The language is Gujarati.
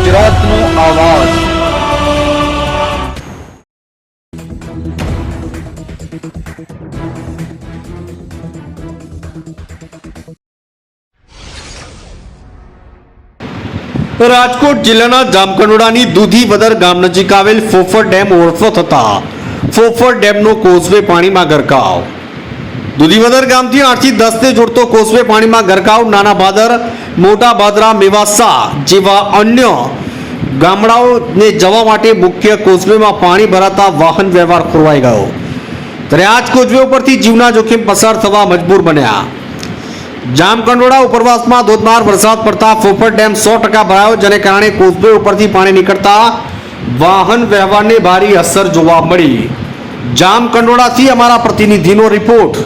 ગુજરાતનો આવાજ। રાજકોટ જિલ્લાના જામકંડોળાની દૂધીવદર ગામ નજીક આવેલ ફોફર ડેમ ઓવરફ્લો થતા ફોફર ડેમનો કોઝવે પાણીમાં ગરકાવ। દૂધીવદર ગામથી 8 થી 10 ને જોડતો કોઝવે પાણીમાં ગરકાવ। નાના ભાદર, મોટા ભાદરા, મેવાસા જેવા અન્ય ગામડાઓને જવા માટે મુખ્ય કોઝવેમાં પાણી ભરાતા વાહન વ્યવહાર ખોરવાઈ ગયો, ત્યારે આ જ કોઝવે ઉપરથી જીવના જોખમ પસાર થવા મજબૂર બન્યા। જામકંડોળા ઉપરવાસમાં ધોધમાર વરસાદ પડતા ફોફર ડેમ 100% ભરાયો, જેને કારણે કોઝવે ઉપરથી પાણી નીકળતા વાહન વ્યવહારને ભારે અસર જોવા મળી। જામકંડોળાથી અમારા પ્રતિનિધિનો રિપોર્ટ।